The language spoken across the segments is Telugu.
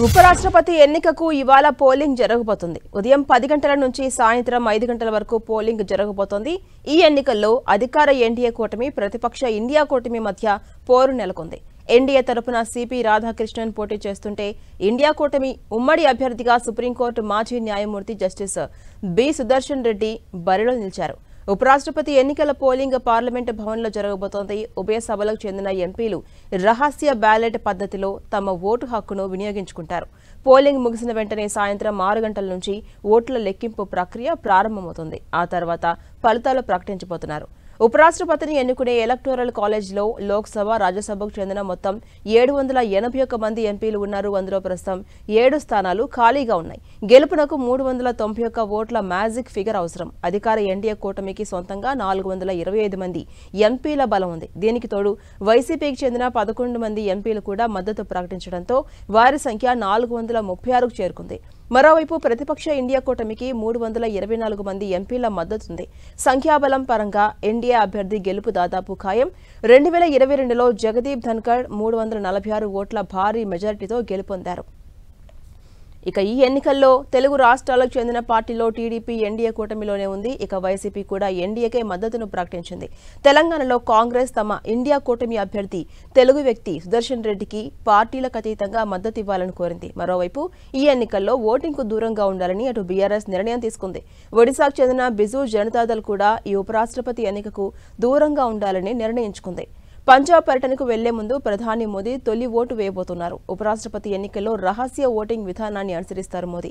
ఉపరాష్ట్రపతి ఎన్నికకు ఇవాళ పోలింగ్ జరగబోతుంది. ఉదయం 10 గంటల నుంచి సాయంత్రం 5 గంటల వరకు పోలింగ్ జరగబోతోంది. ఈ ఎన్నికల్లో అధికార ఎన్డీఏ కూటమి, ప్రతిపక్ష ఇండియా కూటమి మధ్య పోరు నెలకొంది. ఎన్డీఏ తరపున సిపి రాధాకృష్ణన్ పోటీ చేస్తుంటే, ఇండియా కూటమి ఉమ్మడి అభ్యర్థిగా సుప్రీంకోర్టు మాజీ న్యాయమూర్తి జస్టిస్ బి సుదర్శన్ రెడ్డి బరిలో నిలిచారు. ఉపరాష్ట్రపతి ఎన్నికల పోలింగ్ పార్లమెంటు భవన్లో జరగబోతోంది. ఉభయ సభలకు చెందిన ఎంపీలు రహస్య బ్యాలెట్ పద్ధతిలో తమ ఓటు హక్కును వినియోగించుకుంటారు. పోలింగ్ ముగిసిన వెంటనే సాయంత్రం 6 గంటల నుంచి ఓట్ల లెక్కింపు ప్రక్రియ ప్రారంభమవుతుంది. ఆ తర్వాత ఫలితాలు ప్రకటించబోతున్నారు. ఉపరాష్ట్రపతిని ఎన్నుకునే ఎలక్టోరల్ కాలేజ్లో లోక్సభ, రాజ్యసభకు చెందిన మొత్తం 781 మంది ఎంపీలు ఉన్నారు. అందులో ప్రస్తుతం 7 స్థానాలు ఖాళీగా ఉన్నాయి. గెలుపునకు 391 ఓట్ల మ్యాజిక్ ఫిగర్ అవసరం. అధికార ఎన్డీఏ కూటమికి సొంతంగా 425 మంది ఎంపీల బలం ఉంది. దీనికి తోడు వైసీపీకి చెందిన 11 మంది ఎంపీలు కూడా మద్దతు ప్రకటించడంతో వారి సంఖ్య 436కు చేరుకుంది. మరోవైపు ప్రతిపక్ష ఇండియా కూటమికి 324 మంది ఎంపీల మద్దతుంది. సంఖ్యాబలం పరంగా ఎన్డీఏ అభ్యర్థి గెలుపు దాదాపు ఖాయం. 2022లో జగదీప్ ధన్కర్ 346 ఓట్ల భారీ మెజారిటీతో గెలుపొందారు. ఇక ఈ ఎన్నికల్లో తెలుగు రాష్ట్రాలకు చెందిన పార్టీలో టీడీపీ ఎన్డీఏ కూటమిలోనే ఉంది. ఇక వైసీపీ కూడా ఎన్డీఏకే మద్దతును ప్రకటించింది. తెలంగాణలో కాంగ్రెస్ తమ ఇండియా కూటమి అభ్యర్థి తెలుగు వ్యక్తి సుదర్శన్ రెడ్డికి పార్టీలకు అతీతంగా మద్దతు ఇవ్వాలని కోరింది. మరోవైపు ఈ ఎన్నికల్లో ఓటింగ్కు దూరంగా ఉండాలని అటు బీఆర్ఎస్ నిర్ణయం తీసుకుంది. ఒడిశాకు చెందిన బిజు జనతాదళ్ కూడా ఈ ఉపరాష్ట్రపతి ఎన్నికకు దూరంగా ఉండాలని నిర్ణయించుకుంది. పంజాబ్ పర్యటనకు వెళ్లే ముందు ప్రధాని మోదీ తొలి ఓటు వేయబోతున్నారు. ఉపరాష్ట్రపతి ఎన్నికల్లో రహస్య ఓటింగ్ విధానాన్ని అనుసరిస్తారు మోదీ.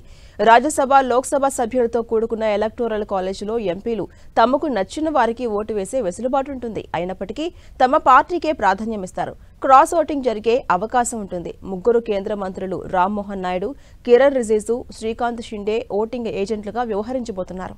రాజ్యసభ, లోక్సభ సభ్యులతో కూడుకున్న ఎలక్టోరల్ కాలేజీలో ఎంపీలు తమకు నచ్చిన వారికి ఓటు వేసే వెసులుబాటు ఉంటుంది. అయినప్పటికీ తమ పార్టీకే ప్రాధాన్యమిస్తారు. క్రాస్ ఓటింగ్ జరిగే అవకాశం ఉంటుంది. 3 కేంద్ర మంత్రులు రామ్మోహన్ నాయుడు, కిరణ్ రిజిజు, శ్రీకాంత్ షిండే ఓటింగ్ ఏజెంట్లుగా వ్యవహరించబోతున్నారు.